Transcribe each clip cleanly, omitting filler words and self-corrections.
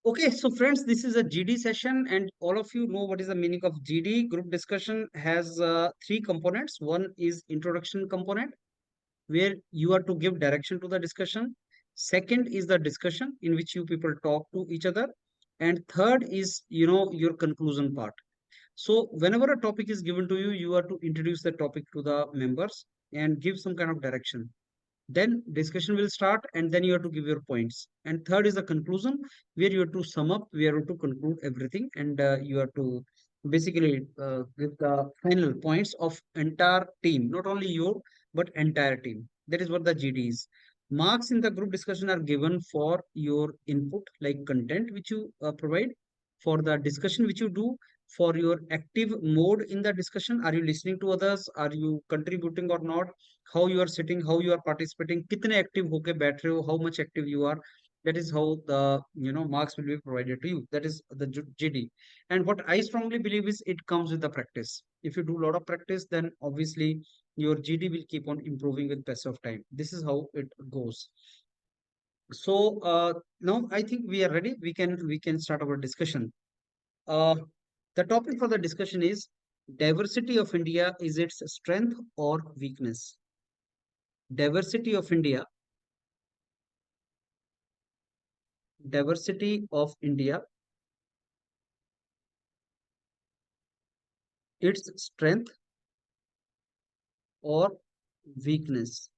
Okay, so friends, this is a GD session, and all of you know what is the meaning of GD. Group discussion has three components. One is introduction component, where you are to give direction to the discussion. Second is the discussion in which you people talk to each other, and third is your conclusion part. So whenever a topic is given to you, you are to introduce the topic to the members and give some kind of direction. Then discussion will start, and then you have to give your points. And third is the conclusion, where you have to sum up, where you have to conclude everything, and you have to basically give the final points of entire team, not only you but entire team. That is what the GD is. Marks in the group discussion are given for your input, like content which you provide, for the discussion which you do, for your active mode in the discussion. Are you listening to others? Are you contributing or not? How you are sitting, how you are participating, कितने active होके बैठ रहे हो, how much active you are. That is how the marks will be provided to you. That is the GD. And what I strongly believe is it comes with the practice. If you do a lot of practice, then obviously your GD will keep on improving with passage of time. This is how it goes. So now I think we are ready. We can start our discussion. uh, the topic for the discussion is: diversity of India, is its strength or weakness? Diversity of India, diversity of India, its strength or weakness?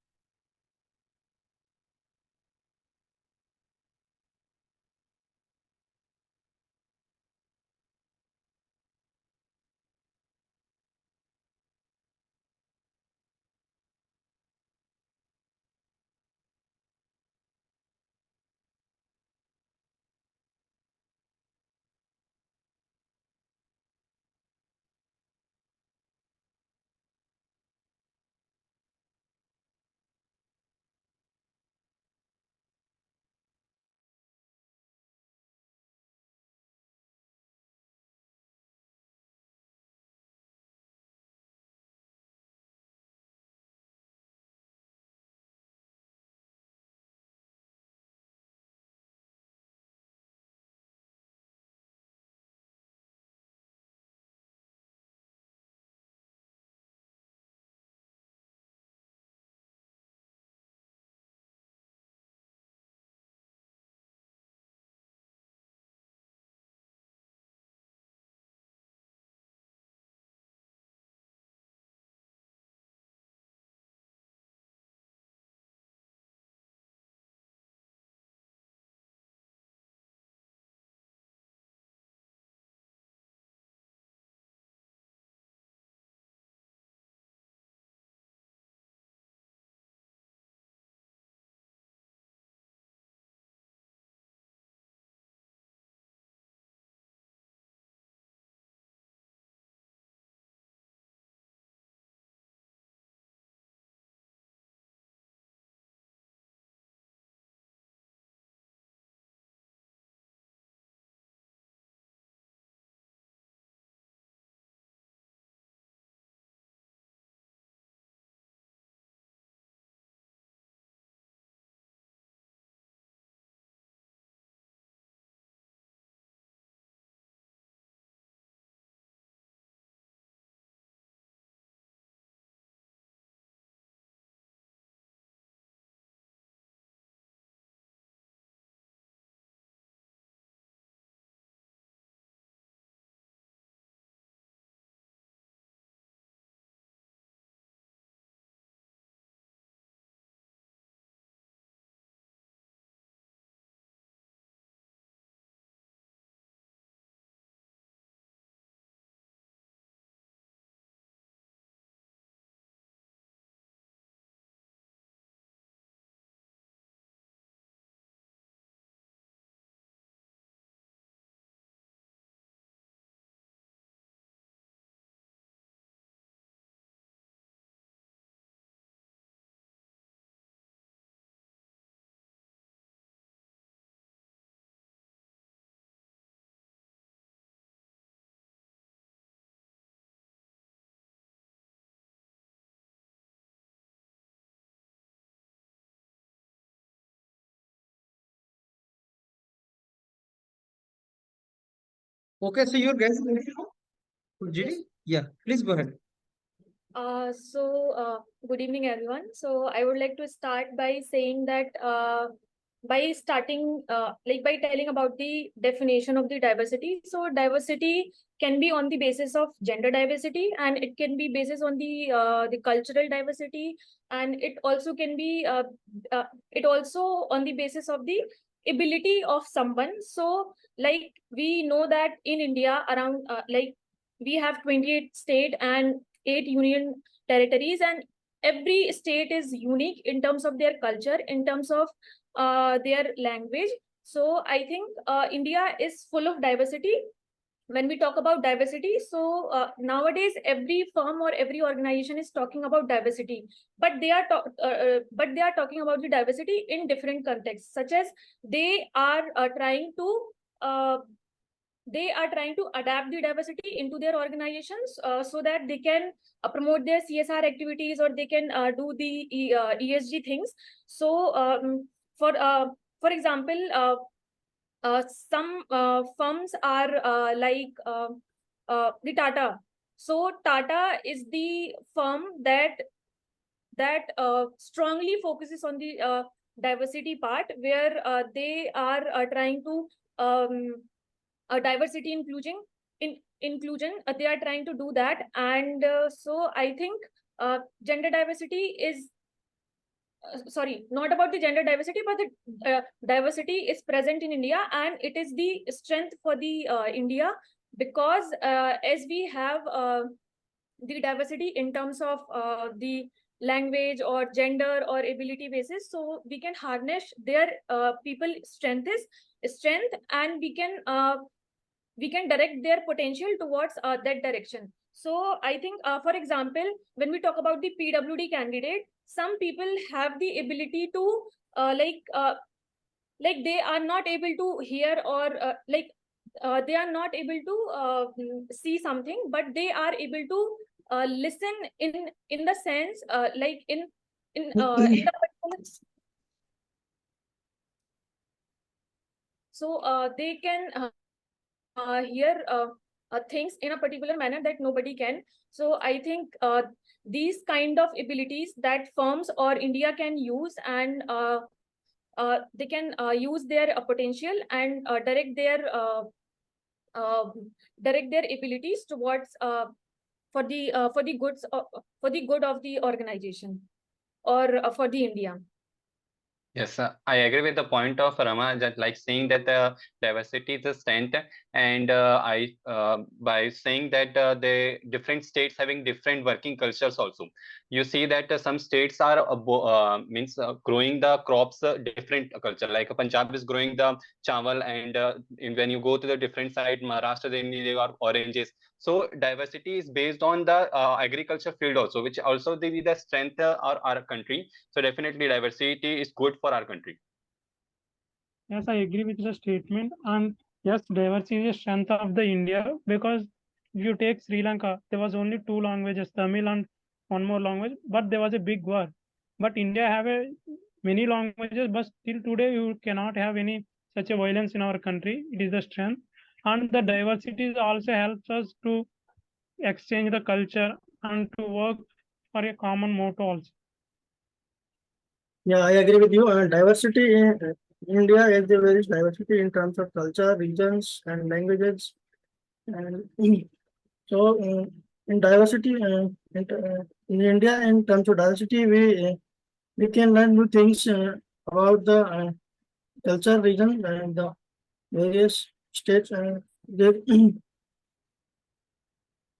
Okay, so you're guys ready now for GD? Yes. Yeah, please go ahead. Good evening, everyone. So, I would like to start by saying that by starting, by telling about the definition of the diversity. So, diversity can be on the basis of gender diversity, and it can be basis on the cultural diversity, and it also on the basis of the ability of someone. So, like we know that in India, around we have 28 state and 8 union territories, and every state is unique in terms of their culture, in terms of their language. So I think India is full of diversity. When we talk about diversity, so nowadays every firm or every organization is talking about diversity, but they are talking about the diversity in different contexts, such as they are trying to uh, adapt the diversity into their organizations, so that they can promote their CSR activities, or they can do the ESG things. So for uh, for example, some firms are the Tata. So Tata is the firm that strongly focuses on the diversity part, where they are trying to diversity inclusion. They are trying to do that, and so I think gender diversity is sorry, not about the gender diversity, but the diversity is present in India, and it is the strength for the India, because as we have the diversity in terms of the language or gender or ability basis, so we can harness their people strength, and we can direct their potential towards that direction. So I think, for example, when we talk about the PWD candidate, some people have the ability to uh, like uh, they are not able to hear, or they are not able to see something, but they are able to listen in the sense, in the so they can hear things in a particular manner that nobody can. So I think these kind of abilities that firms or India can use, and they can use their potential, and uh, direct their abilities towards for the good of the organization, or for the India. Yes, I agree with the point of Rama, that like saying that diversity is a strength, and by saying that the different states having different working cultures also. You see that some states are growing the crops different culture. Like Punjab is growing the chawal, and when you go to the different side, Maharashtra, they are oranges. So diversity is based on the agriculture field also, which also the strength of our country. So definitely diversity is good for our country. Yes, I agree with the statement. And yes, diversity is a strength of the India, because if you take Sri Lanka, there was only two languages, Tamil and one more language, but there was a big war. But India have a many languages, but still today you cannot have any such a violence in our country. It is the strength. And the diversity also helps us to exchange the culture and to work for a common motto also. Yeah, I agree with you. Diversity in India is the very diversity in terms of culture, regions, and languages. And so, in diversity, in India, in terms of diversity, we can learn new things about the culture, region, and the various states.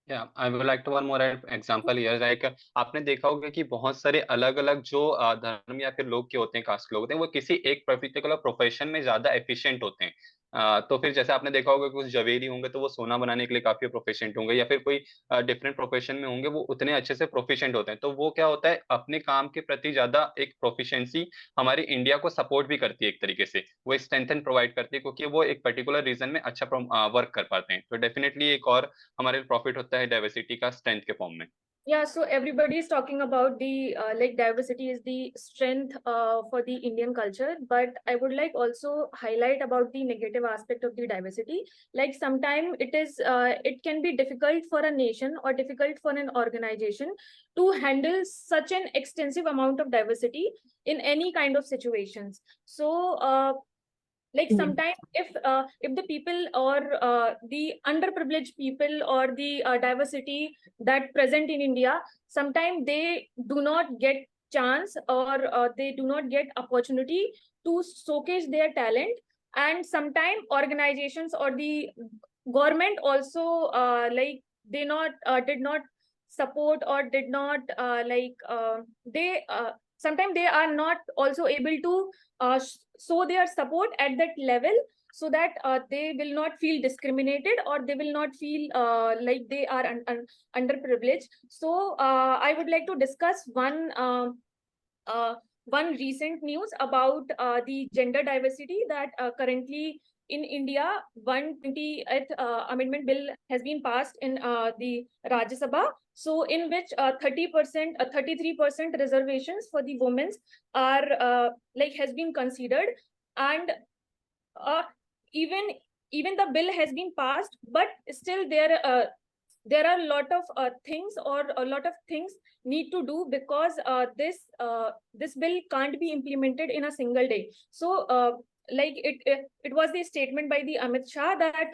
Yeah, I would like to one more example here. Like आपने देखा होगा कि बहुत सारे अलग अलग जो धर्म या फिर लोग के होते हैं, कास्ट के लोग होते हैं, वो किसी एक पर्टिकुलर प्रोफेशन में ज्यादा एफिशिएंट होते हैं। तो फिर जैसे आपने देखा होगा कुछ जवेरी होंगे तो वो सोना बनाने के लिए काफी प्रोफिशिएंट होंगे, या फिर कोई डिफरेंट प्रोफेशन में होंगे वो उतने अच्छे से प्रोफिशिएंट होते हैं। तो वो क्या होता है, अपने काम के प्रति ज्यादा एक प्रोफिशिएंसी हमारी इंडिया को सपोर्ट भी करती है, एक तरीके से वो स्ट्रेंथ प्रोवाइड करती है, क्योंकि वो एक पर्टिकुलर रीजन में अच्छा वर्क कर पाते हैं। तो डेफिनेटली एक और हमारे प्रॉफिट होता है डाइवर्सिटी का स्ट्रेंथ के फॉर्म में। Yeah, so everybody is talking about the like diversity is the strength for the Indian culture, but I would like also highlight about the negative aspect of the diversity. Like sometimes it can be difficult for a nation or difficult for an organization to handle such an extensive amount of diversity in any kind of situations. So like sometimes if the people or the underprivileged people or the diversity that present in India, sometimes they do not get chance or they do not get opportunity to showcase their talent, and sometimes organizations or the government also like they not did not support or did not they sometimes they are not also able to show their support at that level, so that they will not feel discriminated or they will not feel like they are underprivileged. So I would like to discuss one recent news about the gender diversity that currently in India, 120th Amendment Bill has been passed in the Rajya Sabha. So, in which 30%, 33% reservations for the women are like has been considered, and uh, even even the bill has been passed, but still there are a lot of things or a lot of things need to do, because this bill can't be implemented in a single day. So like it was the statement by the Amit Shah that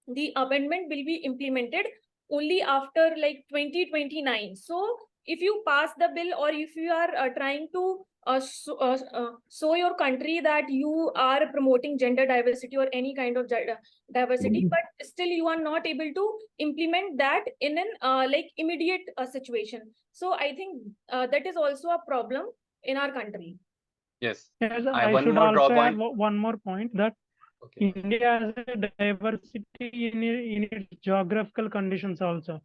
the amendment will be implemented only after like 2029. So if you pass the bill, or if you are trying to show your country that you are promoting gender diversity or any kind of diversity, but still you are not able to implement that in an like immediate situation. So I think that is also a problem in our country. Yes. Yes, I have I one should more also draw add point. one more point that Okay. India has a diversity in its geographical conditions also.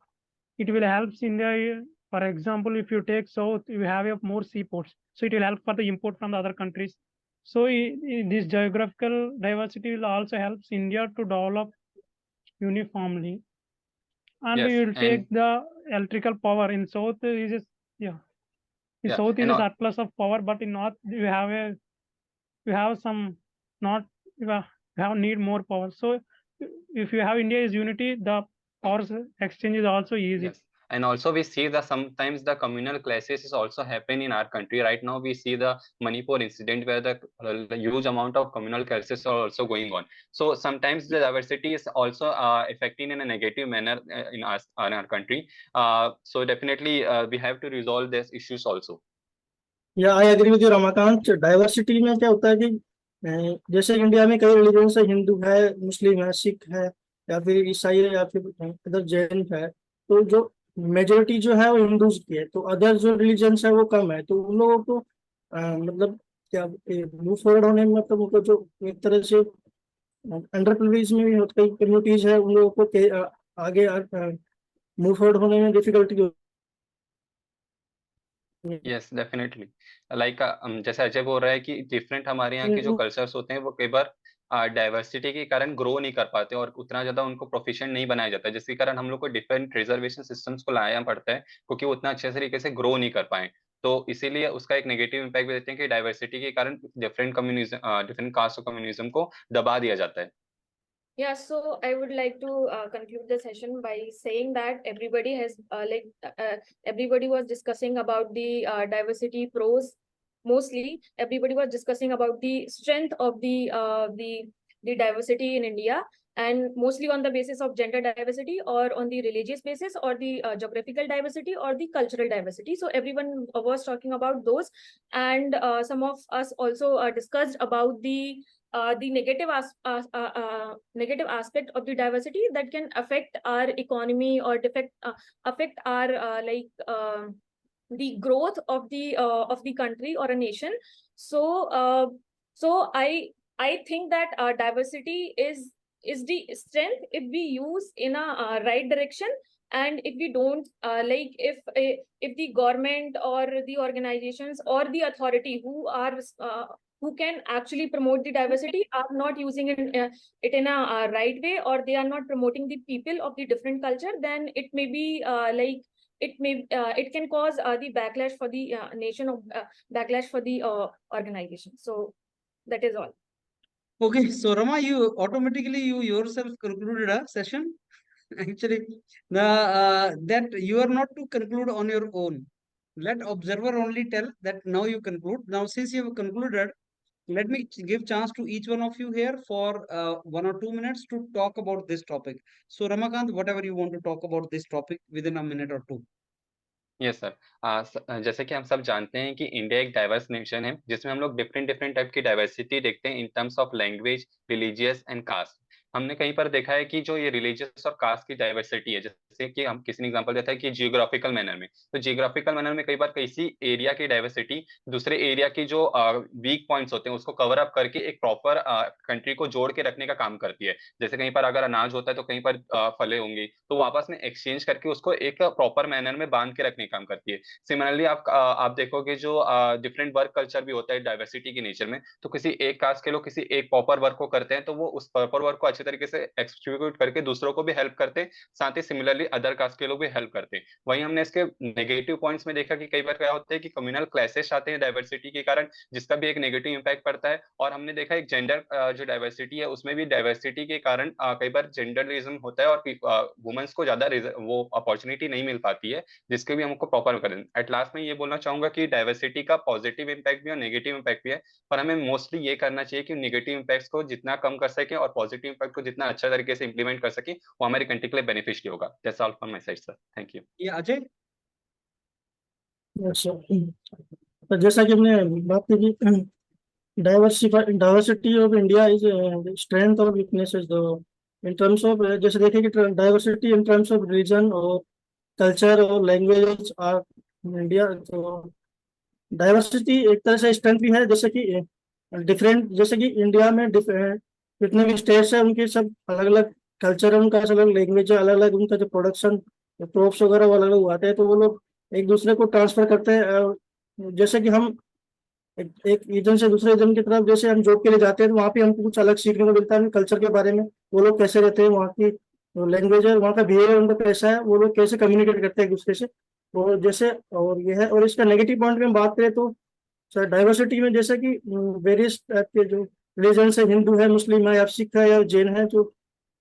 It will help India. For example, if you take south, you have a more seaports, so it will help for the import from the other countries. So this geographical diversity will also help India to develop uniformly. And Yes, we will and take the electrical power in south is a, yeah. In yeah, south is and a surplus of power, but in north you have some not you have need more power. So if you have India is unity, the power exchange is also easy. yes, and also we see that sometimes the communal clashes is also happen in our country. Right now, we see the Manipur incident where the huge amount of communal clashes are also going on. So sometimes the diversity is also affecting in a negative manner in our country. So definitely we have to resolve these issues also. या I agree with you Ramakant. Diversity में क्या होता है कि जैसे India में कई religion है, हिंदू है, मुस्लिम है, सिख है, या फिर ईसाई है, या फिर अदर जैन है। तो जो मेजोरिटी जो है वो हिंदूज की है, तो अदर जो रिलीजन है वो कम है। तो उन लोगों को मतलब क्या मूव फॉरवर्ड होने में, मतलब उनको जो एक तरह से अंडर प्रिविलेज में भी कई कम्युनिटीज है, उन लोगों को आगे मूव फॉरवर्ड होने में डिफिकल्टी होती है। यस डेफिनेटली लाइक जैसे अजय बोल रहा है कि डिफरेंट हमारे यहाँ के जो कल्चर्स होते हैं वो कई बार डाइवर्सिटी के कारण ग्रो नहीं कर पाते और उतना ज्यादा उनको प्रोफिशिएंट नहीं बनाया जाता है, जिसके कारण हम लोग को डिफरेंट रिजर्वेशन सिस्टम्स को लाना पड़ता है क्योंकि वो उतना अच्छे तरीके से ग्रो नहीं कर पाए। तो इसीलिए उसका एक नेगेटिव इम्पैक्ट भी देते हैं कि डाइवर्सिटी के कारण different communism different caste of communism को दबा दिया जाता है। Yeah, so I would like to conclude the session by saying that everybody has everybody was discussing about the diversity pros. Mostly, everybody was discussing about the strength of the diversity in India, and mostly on the basis of gender diversity, or on the religious basis, or the geographical diversity, or the cultural diversity. So everyone was talking about those, and some of us also discussed about the negative aspect of the diversity that can affect our economy or affect our the growth of the country or a nation. So so I think that diversity is the strength if we use in a right direction, and if we don't if the government or the organizations or the authority who who can actually promote the diversity are not using it in a right way, or they are not promoting the people of the different culture, then it may be it can cause the backlash for the nation, of backlash for the organization. So that is all. Okay, so Rama, you automatically you yourself concluded a session. Actually, that you are not to conclude on your own. Let observer only tell that now you conclude. Now, since you have concluded, let me give chance to each one of you here for 1 or 2 minutes to talk about this topic. So, Ramakant, whatever you want to talk about this topic within a minute or two. Yes sir, जैसे कि हम सब जानते हैं कि India एक diverse nation है जिसमें हम लोग डिफरेंट डिफरेंट टाइप की डाइवर्सिटी देखते हैं in terms of language, religious and caste. हमने कहीं पर देखा है कि जो ये रिलीजियस और कास्ट की डाइवर्सिटी है, जैसे कि हम किसी ने एग्जांपल देता है कि जियोग्राफिकल मैनर में, तो जियोग्राफिकल मैनर में कई बार किसी एरिया की डाइवर्सिटी दूसरे एरिया की जो वीक पॉइंट्स होते हैं उसको कवर अप करके एक प्रॉपर कंट्री को जोड़ के रखने का काम करती है। जैसे कहीं पर अगर अनाज होता है तो कहीं पर फले होंगी, तो आपस में एक्सचेंज करके उसको एक प्रॉपर मैनर में बांध के रखने का काम करती है। सिमिलरली आप देखोगे जो डिफरेंट वर्क कल्चर भी होता है डाइवर्सिटी के नेचर में, तो किसी एक कास्ट के लोग किसी एक प्रॉपर वर्क को करते हैं तो वो उस प्रॉपर वर्क को अच्छे तरीके से एक्सक्यूट करके दूसरों को भी हेल्प करते हैं, साथ ही सिमिलरली अदर कास्ट के लोग भी हेल्प करते हैं। वहीं हमने इसके नेगेटिव पॉइंट्स में देखा कि कई बार क्या होता है कि कम्युनल क्लैशेस आते हैं डाइवर्सिटी के कारण, जिसका भी एक नेगेटिव इंपैक्ट पड़ता है। और हमने देखा एक जेंडर जो डाइवर्सिटी है उसमें भी डाइवर्सिटी के कारण कई बार जेंडरिज्म होता है और वुमेन्स को ज्यादा वो अपॉर्चुनिटी नहीं मिल पाती है, जिसके भी हमको प्रॉपर करें। एट लास्ट में ये बोलना चाहूंगा कि डाइवर्सिटी का पॉजिटिव इंपैक्ट भी और नेगेटिव इंपैक्ट भी है, पर हमें मोस्टली ये करना चाहिए कि नेगेटिव इंपैक्ट्स को जितना कम कर सके और पॉजिटिव इंपैक्ट को जितना अच्छा तरीके से इंप्लीमेंट कर सके, वो हमारी कंट्री के लिए बेनिफिशियल होगा। That's all from my side sir, thank you. ये अजय। तो जैसा कि हमने बात की कि diversity of India is strength और वीकनेसेस दो इन टर्म्स ऑफ, जैसे देखें कि diversity in terms of region और कल्चर और लैंग्वेज आर इंडिया। तो डाइवर्सिटी एक तरह से स्ट्रेंथ भी है, जैसे कि डिफरेंट, जैसे कि इंडिया में जितने भी स्टेट्स हैं उनके सब अलग अलग कल्चर है, उनका अलग अलग लैंग्वेज है, अलग अलग उनका जो प्रोडक्शन क्रॉप्स वगैरह वो अलग अलग उगाते हैं, तो वो लोग एक दूसरे को ट्रांसफर करते हैं। जैसे कि हम एक रीजन से दूसरे रीजन की तरफ जैसे हम जॉब के लिए जाते हैं तो वहाँ पे हमको कुछ अलग सीखने को मिलता है कल्चर के बारे में, वो लोग कैसे रहते हैं, वहाँ की लैंग्वेज है, वहाँ का बिहेवियर उनका कैसा है, वो लोग कैसे कम्युनिकेट करते हैं एक दूसरे से। और जैसे और ये है, और इसका नेगेटिव पॉइंट में हम बात करें तो सर डाइवर्सिटी में जैसे कि वेरियस टाइप के जो रिलीजन है, हिंदू है, मुस्लिम है, या सिख है, या जैन है, तो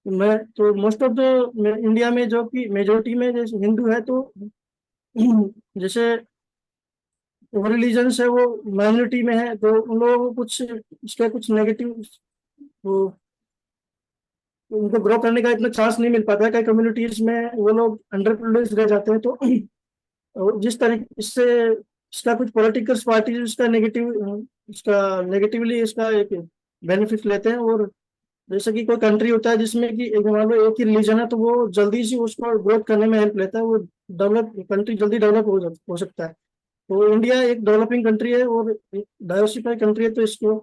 मैं तो मोस्ट ऑफ द इंडिया में जो कि मेजोरिटी में जैसे हिंदू है, तो जैसे वो रिलीजन्स है वो माइनॉरिटी में है, तो उन लोगों को कुछ इसका कुछ नेगेटिव वो उनको ग्रो करने का इतना चांस नहीं मिल पाता है। कई कम्युनिटीज में वो लोग अंडर प्रिविलेज रह जाते हैं, तो जिस तरह इससे इसका कुछ पॉलिटिकल पार्टी इसका नेगेटिवली इसका एक बेनिफिट लेते हैं। और जैसे कि कोई कंट्री होता है जिसमें कि मान लो एक ही रिलीजन है, तो वो जल्दी से उसको ग्रोथ करने में हेल्प लेता है, वो कंट्री जल्दी डेवलप हो सकता है। तो इंडिया एक डेवलपिंग कंट्री है और डाइवर्सिफाइड कंट्री है, तो इसको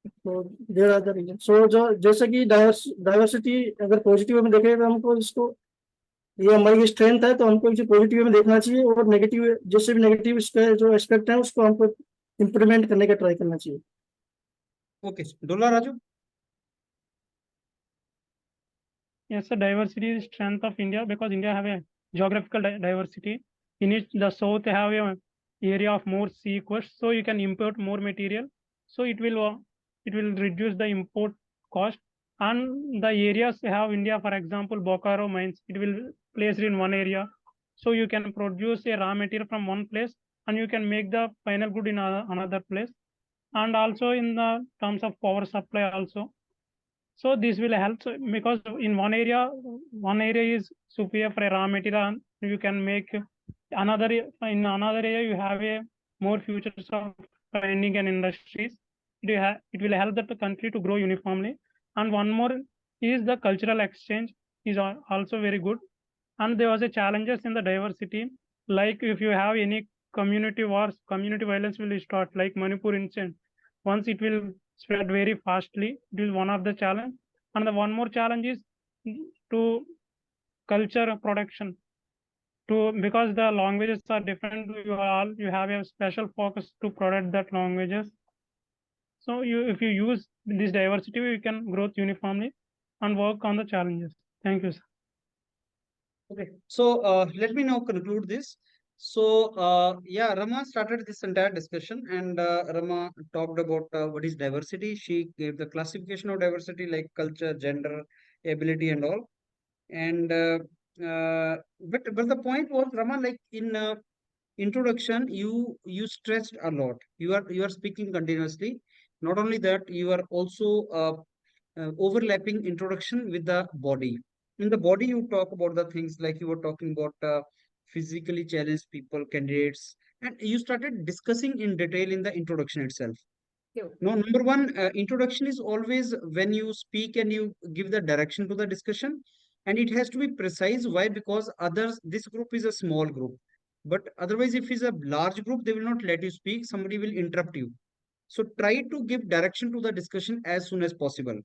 तो देयर आर द रीजन। सो जो जैसे कि डाइवर्सिटी अगर पॉजिटिव में देखें तो हमको इसको ये हमारी स्ट्रेंथ है, तो हमको इसे पॉजिटिव में देखना चाहिए, और नेगेटिव जैसे भी नेगेटिव इसके जो एस्पेक्ट है उसको हमको इम्प्लीमेंट करने का ट्राई करना चाहिए। ओके, डोला Raju. Yes, the diversity is strength of India because India have a geographical diversity. In it, the south have a area of more sea coast, so you can import more material. So it will reduce the import cost. And the areas have India, for example, Bokaro mines. It will placed in one area, so you can produce a raw material from one place, and you can make the final good in another place. And also in the terms of power supply also. So this will help because in one area is superior for a raw material, and you can make in another area you have a more futures of mining and industries. It will help the country to grow uniformly. And one more is the cultural exchange is also very good. And there was a challenges in the diversity, like if you have any community wars, community violence will start, like Manipur incident. Once it will spread very fastly, it is one of the challenge. And the one more challenge is to culture production, because the languages are different. You have a special focus to product that languages. So if you use this diversity, we can growth uniformly and work on the challenges. Thank you, sir. Okay, so let me now conclude this. So yeah, Rama started this entire discussion, and Rama talked about what is diversity. She gave the classification of diversity like culture, gender, ability, and all. And but the point was, Rama, like in introduction, you stressed a lot. You are speaking continuously. Not only that, you are also overlapping introduction with the body. In the body, you talk about the things like you were talking about physically challenged people, candidates, and you started discussing in detail in the introduction itself. Sure. Now, number one, introduction is always when you speak and you give the direction to the discussion, and it has to be precise. Why? Because others, this group is a small group, but otherwise, if it's a large group, they will not let you speak. Somebody will interrupt you. So try to give direction to the discussion as soon as possible.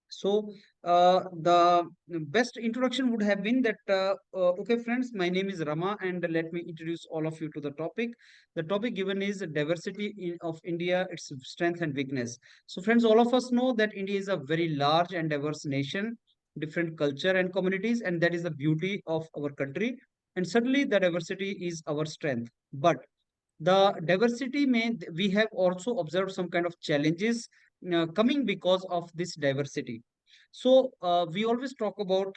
So the best introduction would have been that, okay, friends, my name is Rama, and let me introduce all of you to the topic. The topic given is of India, its strength and weakness. So friends, all of us know that India is a very large and diverse nation, different culture and communities, and that is the beauty of our country. And certainly the diversity is our strength. But the diversity we have also observed some kind of challenges coming because of this diversity. So we always talk about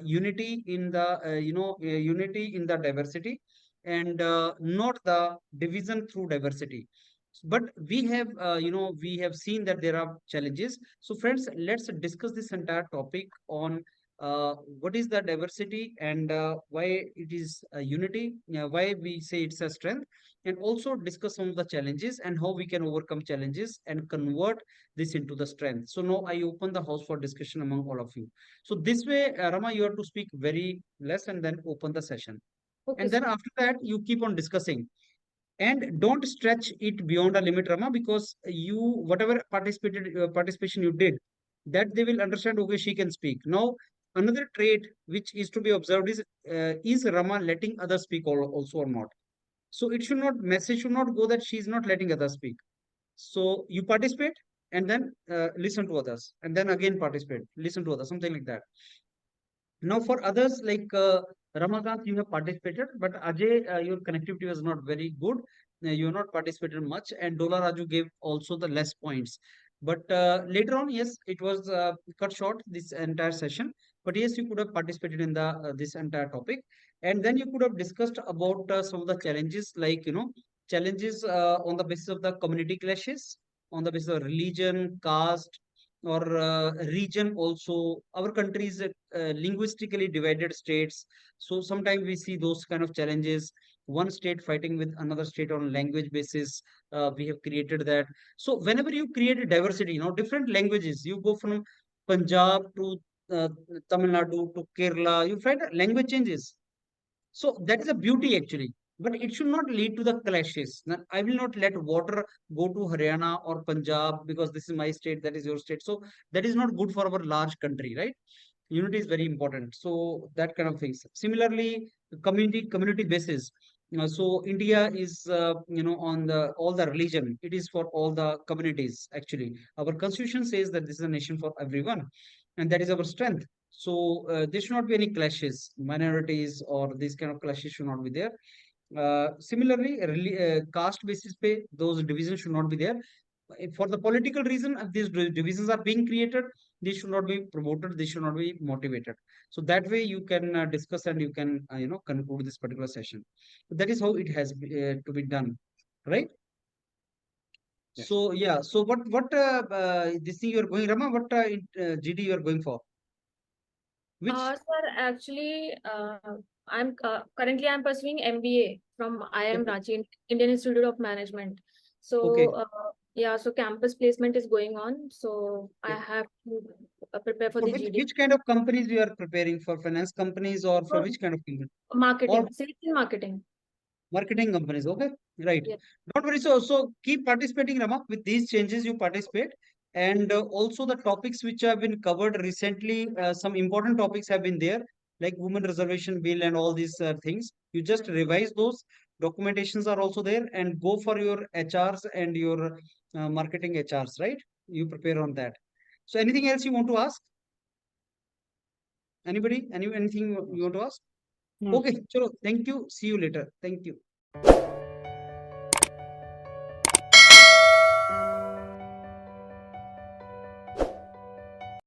unity in the unity in the diversity, and not the division through diversity. But we have seen that there are challenges. So friends, let's discuss this entire topic on what is the diversity, and why it is a unity, why we say it's a strength, and also discuss some of the challenges and how we can overcome challenges and convert this into the strength. So now I open the house for discussion among all of you. So this way, Rama, you have to speak very less and then open the session. Okay, And then sir. after that, you keep on discussing. And don't stretch it beyond a limit, Rama, because you, whatever participation you did, that they will understand, okay, she can speak. Now, another trait which is to be observed is Rama letting others speak also or not? So it should not, message should not go that she is not letting others speak. So you participate and then listen to others, and then again participate, listen to others, something like that. Now for others like Ramakant, you have participated, but Ajay, your connectivity was not very good. You have not participated much, and Dola Raju gave also the less points. But later on, yes, it was cut short this entire session. But yes, you could have participated in the this entire topic, and then you could have discussed about some of the challenges, like challenges on the basis of the community clashes, on the basis of religion, caste, or region. Also, our country is linguistically divided states, so sometimes we see those kind of challenges, one state fighting with another state on language basis. We have created that. So whenever you create a diversity, different languages, you go from Punjab to uh, Tamil Nadu to Kerala, you find that language changes. So that is a beauty actually, but it should not lead to the clashes. Now, I will not let water go to Haryana or Punjab because this is my state, that is your state. So that is not good for our large country, right? Unity is very important. So that kind of things. Similarly, community basis. So India is on the all the religion. It is for all the communities actually. Our constitution says that this is a nation for everyone, and that is our strength. So there should not be any clashes, minorities or these kind of clashes should not be there. Similarly, caste basis pay, those divisions should not be there. For the political reason, these divisions are being created. They should not be promoted. They should not be motivated. So that way you can discuss and you can conclude this particular session. That is how it has to be done, right? Yes. So yeah. So what this thing you are going, Rama? What GD you are going for? Which Sir, actually, I'm pursuing MBA from IIM okay, Ranchi, Indian Institute of Management. So okay, yeah, so campus placement is going on. So I okay. have to prepare for For the which GD. which kind of companies you are preparing for? Finance companies or for For which kind of company? Or marketing, sales and marketing. marketing companies? Okay, right. Yeah. Don't worry. So keep participating, Rama. With these changes, you participate, and also the topics which have been covered recently. Some important topics have been there, like women reservation bill and all these things. You just revise those. documentations are also there, and go for your HRs and your marketing HRs, right? You prepare on that. So anything else you want to ask? Anybody? Anything you want to ask? No. Okay, chalo, thank you. See you later. Thank you.